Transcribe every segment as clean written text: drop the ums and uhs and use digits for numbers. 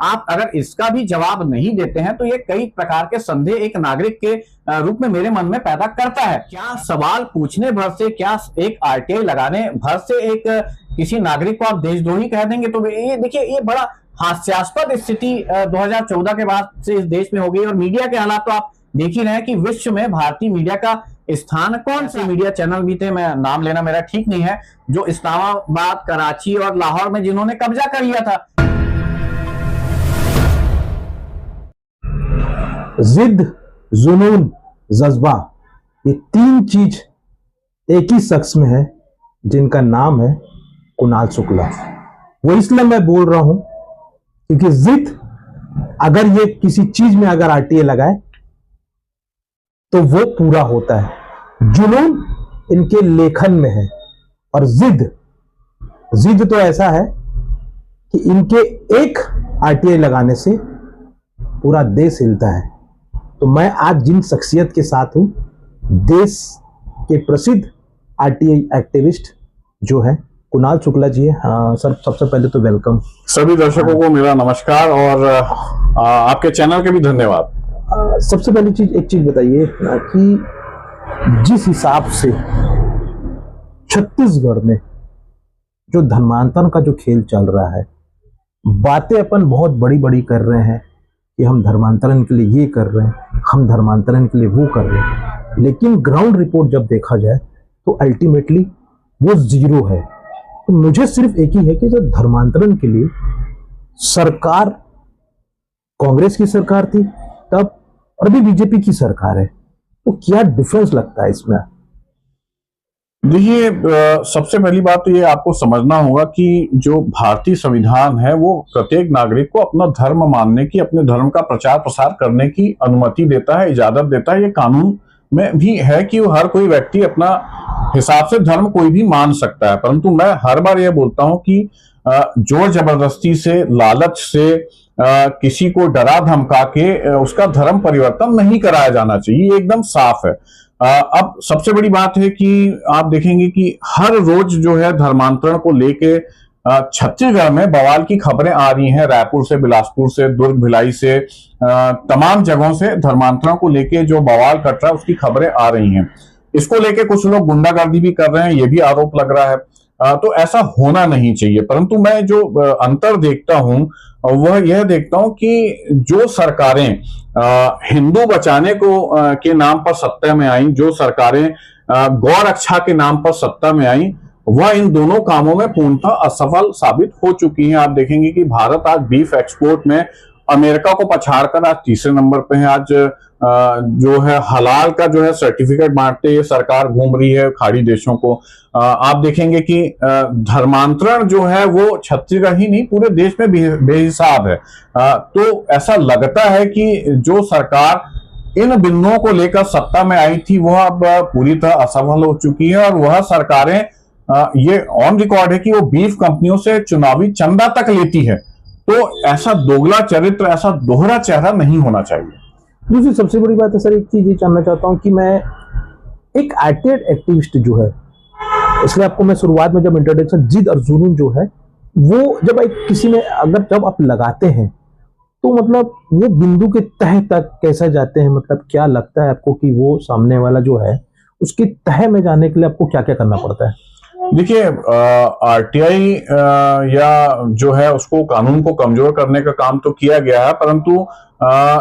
आप अगर इसका भी जवाब नहीं देते हैं तो ये कई प्रकार के संदेह एक नागरिक के रूप में मेरे मन में पैदा करता है। क्या सवाल पूछने भर से, क्या एक आरटीआई लगाने भर से एक किसी नागरिक को आप देशद्रोही कह देंगे? तो ये देखिए, ये बड़ा हास्यास्पद स्थिति 2014 के बाद से इस देश में हो गई। और मीडिया के हालात तो आप देख ही रहे हैं कि विश्व में भारतीय मीडिया का स्थान, कौन से मीडिया चैनल भी थे, मैं नाम लेना मेरा ठीक नहीं है, जो इस्लामाबाद, कराची और लाहौर में जिन्होंने कब्जा कर लिया था। जिद, जुनून, जज्बा, ये तीन चीज एक ही शख्स में है जिनका नाम है कुणाल शुक्ला। वो इसलिए मैं बोल रहा हूं क्योंकि जिद, अगर ये किसी चीज में अगर आरटीए लगाए तो वो पूरा होता है। जुनून इनके लेखन में है, और जिद तो ऐसा है कि इनके एक आरटीआई लगाने से पूरा देश हिलता है। तो मैं आज जिन शख्सियत के साथ हूं, देश के प्रसिद्ध आरटीआई एक्टिविस्ट जो है कुणाल शुक्ला जी है। हाँ सर, सबसे पहले तो वेलकम। सभी दर्शकों को मेरा नमस्कार और आपके चैनल के भी धन्यवाद। सबसे पहली चीज, एक चीज बताइए कि जिस हिसाब से छत्तीसगढ़ में जो धर्मांतरण का जो खेल चल रहा है, बातें अपन बहुत बड़ी बड़ी कर रहे हैं कि हम धर्मांतरण के लिए ये कर रहे हैं, हम धर्मांतरण के लिए वो कर रहे हैं, लेकिन ग्राउंड रिपोर्ट जब देखा जाए तो अल्टीमेटली वो जीरो है। तो मुझे सिर्फ एक ही है कि जब धर्मांतरण के लिए सरकार कांग्रेस की सरकार थी तब, और अभी बीजेपी की सरकार है, तो क्या डिफरेंस लगता है इसमें? देखिए, सबसे पहली बात तो ये आपको समझना होगा कि जो भारतीय संविधान है वो प्रत्येक नागरिक को अपना धर्म मानने की, अपने धर्म का प्रचार प्रसार करने की अनुमति देता है, इजाजत देता है। ये कानून में भी है कि हर कोई व्यक्ति अपना हिसाब से धर्म कोई भी मान सकता है। परंतु मैं हर बार ये बोलता हूं कि जोर जबरदस्ती से, लालच से, किसी को डरा धमका के उसका धर्म परिवर्तन नहीं कराया जाना चाहिए, ये एकदम साफ है। अब सबसे बड़ी बात है कि आप देखेंगे कि हर रोज जो है धर्मांतरण को लेके छत्तीसगढ़ में बवाल की खबरें आ रही हैं। रायपुर से, बिलासपुर से, दुर्ग, भिलाई से, तमाम जगहों से धर्मांतरण को लेके जो बवाल कट रहा है उसकी खबरें आ रही हैं। इसको लेके कुछ लोग गुंडागर्दी भी कर रहे हैं, ये भी आरोप लग रहा है। तो ऐसा होना नहीं चाहिए। परंतु मैं जो अंतर देखता हूं वह यह देखता हूं कि जो सरकारें हिंदू बचाने को के नाम पर सत्ता में आई, जो सरकारें गौ रक्षा के नाम पर सत्ता में आई, वह इन दोनों कामों में पूर्णतः असफल साबित हो चुकी हैं। आप देखेंगे कि भारत आज बीफ एक्सपोर्ट में अमेरिका को पछाड़कर आज तीसरे नंबर पे है। आज जो है हलाल का जो है सर्टिफिकेट बांटते ये सरकार घूम रही है खाड़ी देशों को। आप देखेंगे कि धर्मांतरण जो है वो छत्तीसगढ़ ही नहीं पूरे देश में बेहिसाब है। तो ऐसा लगता है कि जो सरकार इन बिंदुओं को लेकर सत्ता में आई थी वह अब पूरी तरह असफल हो चुकी है, और वह सरकारें ये ऑन रिकॉर्ड है कि वो बीफ कंपनियों से चुनावी चंदा तक लेती है। तो ऐसा दोगला चरित्र, ऐसा दोहरा चेहरा नहीं होना चाहिए। दूसरी सबसे बड़ी बात है सर, एक चीज ये जानना चाहता हूं कि मैं एक आरटीआई एक्टिविस्ट जो है, इसलिए आपको मैं शुरुआत में जब इंट्रोडक्शन, जिद और जुनून जो है वो जब एक किसी में अगर जब आप लगाते हैं तो मतलब वो बिंदु के तह तक कैसे जाते हैं? मतलब क्या लगता है आपको कि वो सामने वाला जो है उसकी तह में जाने के लिए आपको क्या क्या करना पड़ता है? देखिए, आरटीआई या जो है उसको, कानून को कमजोर करने का काम तो किया गया है, परंतु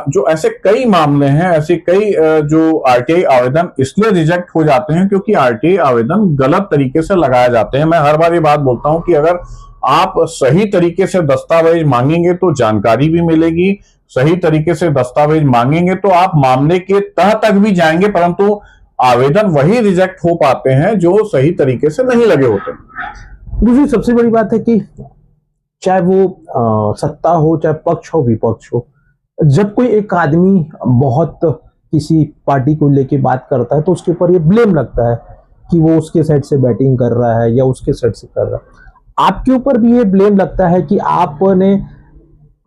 जो ऐसे कई मामले हैं, ऐसे कई जो आरटीआई आवेदन इसलिए रिजेक्ट हो जाते हैं क्योंकि आरटीआई आवेदन गलत तरीके से लगाए जाते हैं। मैं हर बार ये बात बोलता हूं कि अगर आप सही तरीके से दस्तावेज मांगेंगे तो जानकारी भी मिलेगी, सही तरीके से दस्तावेज मांगेंगे तो आप मामले के तह तक भी जाएंगे, परंतु आवेदन वही रिजेक्ट हो पाते हैं जो सही तरीके से नहीं लगे होते। दूसरी सबसे बड़ी बात है कि चाहे वो सत्ता हो, चाहे पक्ष हो, विपक्ष हो, जब कोई एक आदमी बहुत किसी पार्टी को लेके बात करता है तो उसके ऊपर ये ब्लेम लगता है कि वो उसके साइड से बैटिंग कर रहा है या उसके साइड से कर रहा है। आपके ऊपर भी ये ब्लेम लगता है कि आपने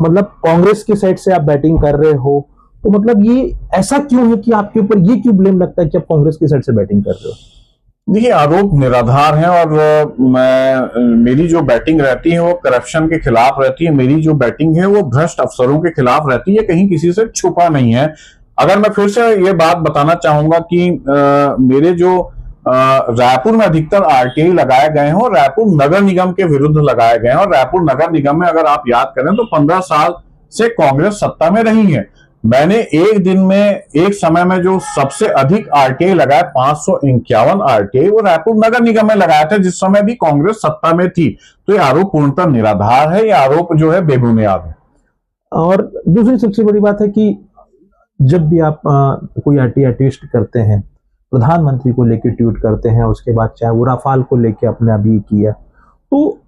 मतलब कांग्रेस के साइड से आप बैटिंग कर रहे हो, तो मतलब ये ऐसा क्यों है कि आपके ऊपर ये क्यों ब्लेम लगता है कि आप कांग्रेस की साइड से बैटिंग कर रहे हो? देखिए, आरोप निराधार हैं और मेरी जो बैटिंग रहती है वो करप्शन के खिलाफ रहती है। मेरी जो बैटिंग है वो भ्रष्ट अफसरों के खिलाफ रहती है, कहीं किसी से छुपा नहीं है। अगर मैं फिर से ये बात बताना चाहूंगा कि मेरे जो रायपुर में अधिकतर आरटीआई लगाए गए हैं और रायपुर नगर निगम के विरुद्ध लगाए गए हैं। और रायपुर नगर निगम में अगर आप याद करें तो 15 साल से कांग्रेस सत्ता में रही है। मैंने एक दिन में एक समय में जो सबसे अधिक आरटीआई लगाए 551 आरटीआई वो रायपुर नगर निगम में लगाए थे, जिस समय भी कांग्रेस सत्ता में थी। तो ये आरोप पूर्णतः निराधार है, ये आरोप जो है बेबुनियाद है। और दूसरी सबसे बड़ी बात है कि जब भी आप कोई आरटीआई टेस्ट करते हैं, प्रधानमंत्री को लेके ट्वीट करते हैं, उसके बाद चाहे वो राफाल को लेके अपने अभी किया, तो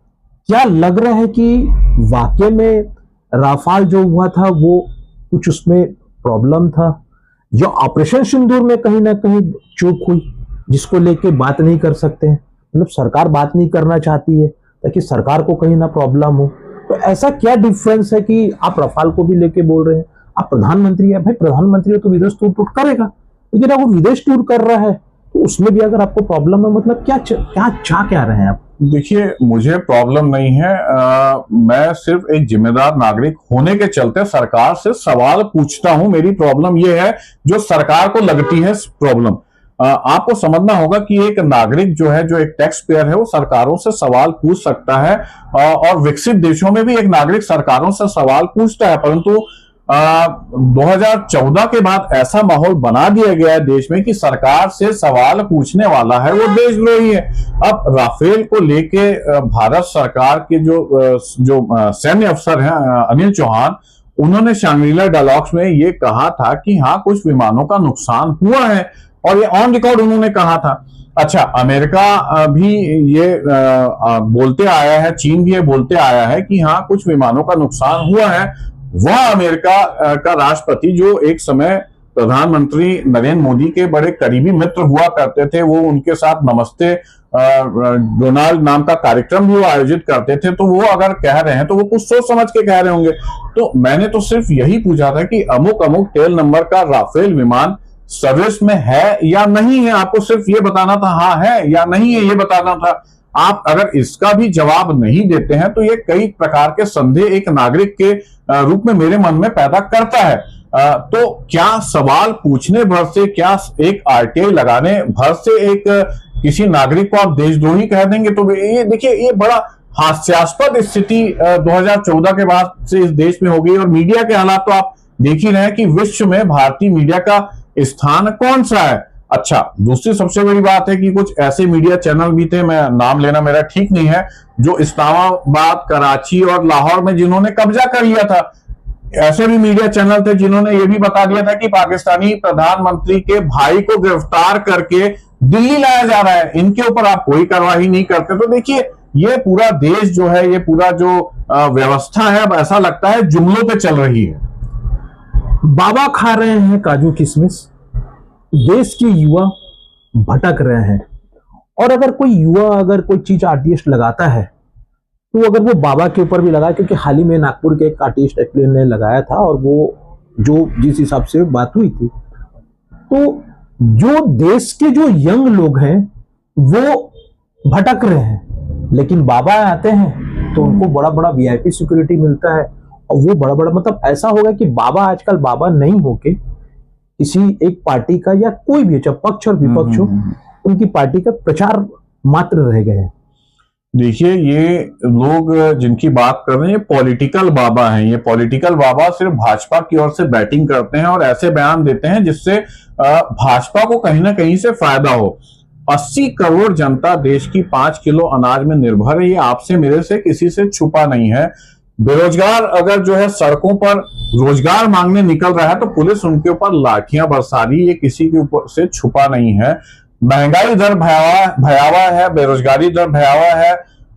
क्या लग रहा है कि वाकई में राफाल जो हुआ था वो कुछ उसमें प्रॉब्लम था, जो ऑपरेशन सिंदूर में कहीं ना कहीं चूक हुई जिसको लेके बात नहीं कर सकते हैं, मतलब सरकार बात नहीं करना चाहती है ताकि सरकार को कहीं ना प्रॉब्लम हो। तो ऐसा क्या डिफरेंस है कि आप राफाल को भी लेके बोल रहे हैं, आप प्रधानमंत्री है, भाई प्रधानमंत्री तो विदेश टूर कर करेगा, लेकिन अगर वो विदेश टूर कर रहा है तो उसमें भी अगर आपको प्रॉब्लम है, मतलब क्या रहे हैं आप? देखिए, मुझे प्रॉब्लम नहीं है। मैं सिर्फ एक जिम्मेदार नागरिक होने के चलते सरकार से सवाल पूछता हूं। मेरी प्रॉब्लम यह है जो सरकार को लगती है प्रॉब्लम। आपको समझना होगा कि एक नागरिक जो है, जो एक टैक्स पेयर है, वो सरकारों से सवाल पूछ सकता है और विकसित देशों में भी एक नागरिक सरकारों से सवाल पूछता है। परंतु 2014 के बाद ऐसा माहौल बना दिया गया है देश में कि सरकार से सवाल पूछने वाला है वो देशद्रोही है। अब राफेल को लेके भारत सरकार के जो सैन्य अफसर हैं अनिल चौहान, उन्होंने शांग्रीला डायलॉग्स में ये कहा था कि हाँ, कुछ विमानों का नुकसान हुआ है और ये ऑन रिकॉर्ड उन्होंने कहा था। अच्छा, अमेरिका भी ये बोलते आया है, चीन भी ये बोलते आया है कि हाँ, कुछ विमानों का नुकसान हुआ है। वह अमेरिका का राष्ट्रपति जो एक समय प्रधानमंत्री नरेंद्र मोदी के बड़े करीबी मित्र हुआ करते थे, वो उनके साथ नमस्ते डोनाल्ड नाम का कार्यक्रम भी वो आयोजित करते थे, तो वो अगर कह रहे हैं तो वो कुछ सोच समझ के कह रहे होंगे। तो मैंने तो सिर्फ यही पूछा था कि अमुक अमुक टेल नंबर का राफेल विमान सर्विस में है या नहीं है, आपको सिर्फ ये बताना था, हाँ है या नहीं है ये बताना था। आप अगर इसका भी जवाब नहीं देते हैं तो ये कई प्रकार के संदेह एक नागरिक के रूप में मेरे मन में पैदा करता है। तो क्या सवाल पूछने भर से, क्या एक आरटीआई लगाने भर से एक किसी नागरिक को आप देशद्रोही कह देंगे? तो ये देखिए, ये बड़ा हास्यास्पद स्थिति 2014 के बाद से इस देश में हो गई। और मीडिया के हालात तो आप देख ही रहे हैं कि विश्व में भारतीय मीडिया का स्थान कौन सा है। अच्छा, दूसरी सबसे बड़ी बात है कि कुछ ऐसे मीडिया चैनल भी थे, मैं नाम लेना मेरा ठीक नहीं है, जो इस्लामाबाद, कराची और लाहौर में जिन्होंने कब्जा कर लिया था। ऐसे भी मीडिया चैनल थे जिन्होंने ये भी बता दिया था कि पाकिस्तानी प्रधानमंत्री के भाई को गिरफ्तार करके दिल्ली लाया जा रहा है, इनके ऊपर आप कोई कार्रवाई नहीं करते। तो देखिए, ये पूरा देश जो है, ये पूरा जो व्यवस्था है, अब ऐसा लगता है जुमलों पे चल रही है। बाबा खा रहे हैं काजू किशमिश, देश के युवा भटक रहे हैं। और अगर कोई युवा अगर कोई चीज आर्टिस्ट लगाता है तो अगर वो बाबा के ऊपर भी लगा, क्योंकि हाल ही में नागपुर के एक आर्टिस्ट ने लगाया था और वो जो जिस हिसाब से बात हुई थी, तो जो देश के जो यंग लोग हैं वो भटक रहे हैं, लेकिन बाबा आते हैं तो उनको बड़ा बड़ा वीआईपी सिक्योरिटी मिलता है। और वो बड़ा बड़ा, मतलब ऐसा होगा कि बाबा आजकल बाबा नहीं होके किसी एक पार्टी का, या कोई भी चाहे पक्ष और विपक्ष हो, उनकी पार्टी का प्रचार मात्र रह गए हैं। देखिए, ये लोग जिनकी बात कर रहे हैं, ये पॉलिटिकल बाबा हैं। ये पॉलिटिकल बाबा सिर्फ भाजपा की ओर से बैटिंग करते हैं और ऐसे बयान देते हैं जिससे भाजपा को कहीं ना कहीं से फायदा हो। 80 करोड़ जनता देश की 5 किलो अनाज में निर्भर है, ये आपसे मेरे से किसी से छुपा नहीं है। बेरोजगार अगर जो है सड़कों पर रोजगार मांगने निकल रहा है तो पुलिस उनके ऊपर लाठियां बरसा रही, ये किसी के ऊपर से छुपा नहीं है। महंगाई दर भयावह है, बेरोजगारी दर भयावह है,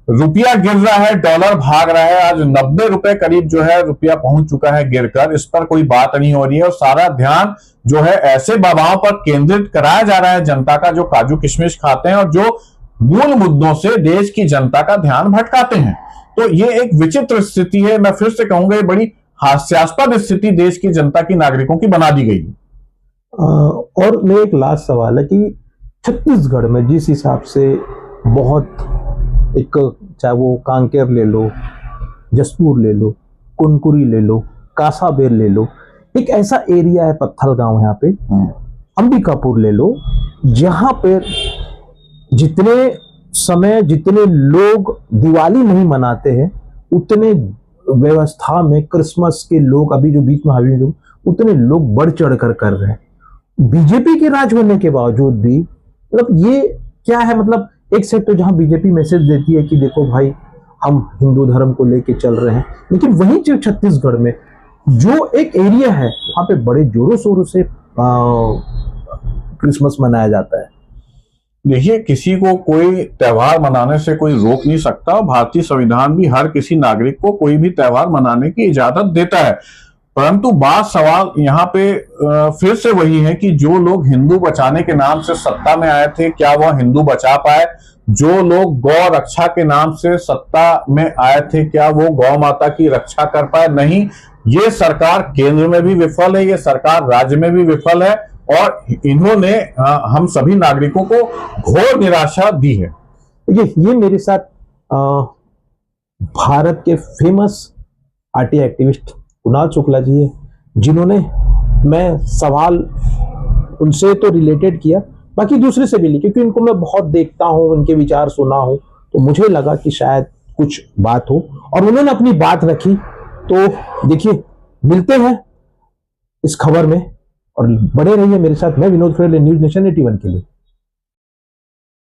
रुपया गिर रहा है, डॉलर भाग रहा है। आज 90 रुपए करीब जो है रुपया पहुंच चुका है गिरकर, इस पर कोई बात नहीं हो रही है। और सारा ध्यान जो है ऐसे बाबाओं पर केंद्रित कराया जा रहा है जनता का, जो काजू किशमिश खाते हैं और जो मूल मुद्दों से देश की जनता का ध्यान भटकाते हैं। तो ये एक विचित्र स्थिति है, मैं फिर से कहूंगा ये बड़ी हास्यास्पद स्थिति देश की जनता की, नागरिकों की बना दी गई है। और मेरा एक लास्ट सवाल है कि छत्तीसगढ़ में जिस हिसाब से बहुत एक, चाहे वो कांकेर ले लो, जसपुर ले लो, कुनकुरी ले लो, कासाबेर ले लो, एक ऐसा एरिया है पत्थल गांव यहाँ पे, अंबिकापुर ले लो, जहां पे जितने लोग दिवाली नहीं मनाते हैं उतने व्यवस्था में क्रिसमस के लोग, अभी जो बीच में हावी लोग, उतने लोग बढ़ चढ़ कर रहे हैं। बीजेपी के राज होने के बावजूद भी मतलब ये क्या है, मतलब एक साइड तो जहां बीजेपी मैसेज देती है कि देखो भाई हम हिंदू धर्म को लेके चल रहे हैं, लेकिन वहीं जो छत्तीसगढ़ में जो एक एरिया है वहां पे बड़े जोरों शोरों से क्रिसमस मनाया जाता है। देखिए, किसी को कोई त्योहार मनाने से कोई रोक नहीं सकता। भारतीय संविधान भी हर किसी नागरिक को कोई भी त्योहार मनाने की इजाजत देता है। परंतु बात सवाल यहाँ पे फिर से वही है कि जो लोग हिंदू बचाने के नाम से सत्ता में आए थे, क्या वह हिंदू बचा पाए? जो लोग गौ रक्षा के नाम से सत्ता में आए थे, क्या वो गौ माता की रक्षा कर पाए? नहीं। ये सरकार केंद्र में भी विफल है, ये सरकार राज्य में भी विफल है, और इन्होंने हम सभी नागरिकों को घोर निराशा दी है। ये मेरे साथ भारत के famous RTI activist Kunal Shukla ji है, जिन्होंने, मैं सवाल उनसे तो रिलेटेड किया, बाकी दूसरे से भी ली, क्योंकि इनको मैं बहुत देखता हूं, उनके विचार सुना हूं, तो मुझे लगा कि शायद कुछ बात हो, और उन्होंने अपनी बात रखी। तो देखिए, मिलते हैं इस खबर में, और बने रहिए मेरे साथ। मैं विनोद खेड़े, न्यूज़ नेशन 81 के लिए।